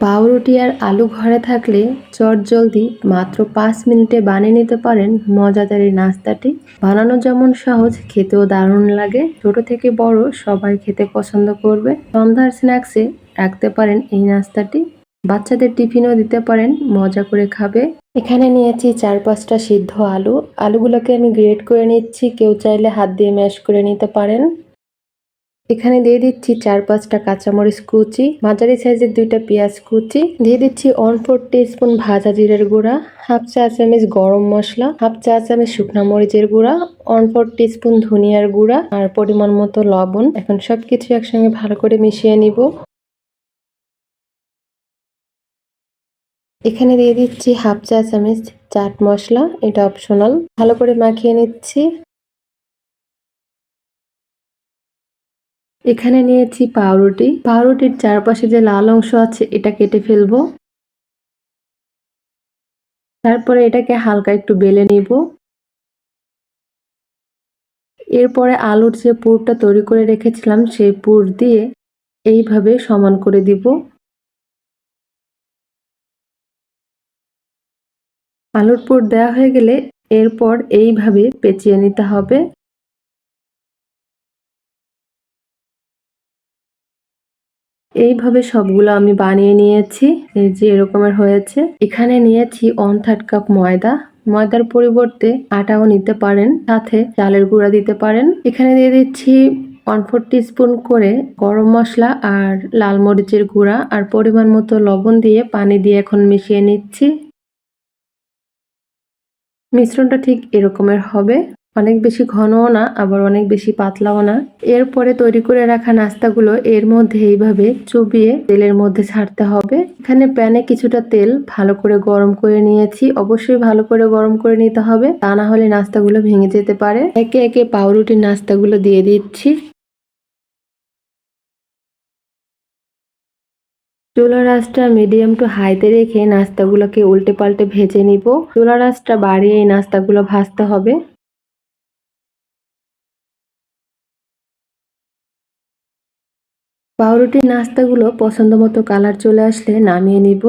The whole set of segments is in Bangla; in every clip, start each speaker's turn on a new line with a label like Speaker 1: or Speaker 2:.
Speaker 1: পাউরুটি আর আলু ঘরে থাকলে চটজলদি মাত্র ৫ মিনিটে বানিয়ে নিতে পারেন মজাদার এই নাস্তাটি। বানানো যেমন সহজ, খেতেও দারুণ লাগে। ছোট থেকে বড় সবাই খেতে পছন্দ করবে। সন্ধ্যার স্ন্যাক্সে রাখতে পারেন এই নাস্তাটি। বাচ্চাদের টিফিনও দিতে পারেন, মজা করে খাবে। এখানে নিয়েছি ৪-৫টা সিদ্ধ আলু। আলুগুলোকে আমি গ্রেট করে নিচ্ছি, কেউ চাইলে হাত দিয়ে ম্যাশ করে নিতে পারেন। এখানে দিয়ে দিচ্ছি ৪-৫টা কাঁচামরিচ কুচি, মাঝারি সাইজের ২টা পেঁয়াজ কুচি, দিয়ে দিচ্ছি 1/4 টিস্পুন ভাজা জিরের গুঁড়া, হাফ চা চামচ গরম মশলা, হাফ চা চামচ শুকনা মরিচের গুঁড়া, 1/4 টিস্পুন ধনিয়ার গুঁড়া আর পরিমাণ মতো লবণ। এখন সবকিছু একসঙ্গে ভালো করে মিশিয়ে নিব। এখানে দিয়ে দিচ্ছি হাফ চা চামচ চাট মশলা, এটা অপশনাল। ভালো করে মাখিয়ে নিচ্ছি। এখানে নিয়েছি পাউরুটি। পাউরুটির চারপাশে যে লাল অংশ আছে এটা কেটে ফেলবো। তারপরে এটাকে হালকা একটু বেলে নিব। এরপরে আলুর যে পুরটা তৈরি করে রেখেছিলাম সেই পুর দিয়ে এইভাবে সমান করে দিব। আলুর পুর দেওয়া হয়ে গেলে এরপর এইভাবে পেঁচিয়ে নিতে হবে। এইভাবে সবগুলো আমি বানিয়ে নিয়েছি। এই যে এরকমের হয়েছে। এখানে নিয়েছি 1/3 কাপ ময়দা। ময়দার পরিবর্তে আটাও নিতে পারেন, সাথে চালের গুঁড়া দিতে পারেন। এখানে দিয়ে দিচ্ছি 1/4 টিস্পুন করে গরম মশলা আর লাল মরিচের গুঁড়া আর পরিমাণ মতো লবণ দিয়ে পানি দিয়ে এখন মিশিয়ে নিচ্ছি। মিশ্রণটা ঠিক এরকমের হবে, অনেক বেশি ঘনও না আবার অনেক বেশি পাতলাও না। এরপরে তৈরি করে রাখা নাস্তাগুলো এর মধ্যে এইভাবে চুবিয়ে তেলের মধ্যে ছাড়তে হবে। এখানে প্যানে কিছুটা তেল ভালো করে গরম করে নিয়েছি। অবশ্যই ভালো করে গরম করে নিতে হবে, তা না হলে নাস্তাগুলো ভেঙে যেতে পারে। একে একে পাউরুটির নাস্তাগুলো দিয়ে দিচ্ছি। চুলার আঁচটা মিডিয়াম টু হাইতে রেখে নাস্তাগুলোকে উল্টে পাল্টে ভেজে নিব। চুলার আঁচটা বাড়িয়ে এই নাস্তাগুলো ভাজতে হবে। পাউরুটির নাস্তাগুলো পছন্দ মতো কালার চলে আসলে নামিয়ে নিব।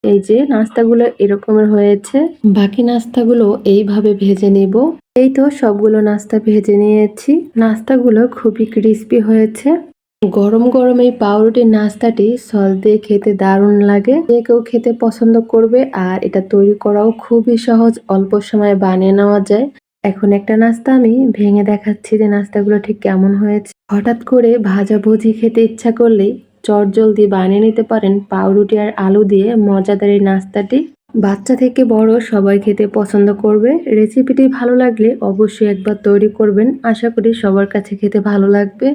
Speaker 1: এই যে নাস্তাগুলো এরকমের হয়েছে। বাকি নাস্তাগুলো এইভাবে ভেজে নিব। এই তো সবগুলো নাস্তা ভেজে নিয়েছি। নাস্তাগুলো খুবই ক্রিস্পি হয়েছে। গরম গরম এই পাউরুটির নাস্তাটি সস দিয়ে খেতে দারুণ লাগে। যে কেউ খেতে পছন্দ করবে আর এটা তৈরি করাও খুবই সহজ, অল্প সময়ে বানিয়ে নেওয়া যায়। এখন একটা নাস্তা আমি ভেঙে দেখাচ্ছি যে নাস্তাগুলো ঠিক কেমন হয়েছে। হঠাৎ করে ভাজাভুজি খেতে ইচ্ছা করলেই চটজলদি বানিয়ে নিতে পারেন পাউরুটি আর আলু দিয়ে মজাদার এই নাস্তাটি। বাচ্চা থেকে বড় সবাই খেতে পছন্দ করবে। রেসিপিটি ভালো লাগলে অবশ্যই একবার তৈরি করবেন। আশা করি সবার কাছে খেতে ভালো লাগবে।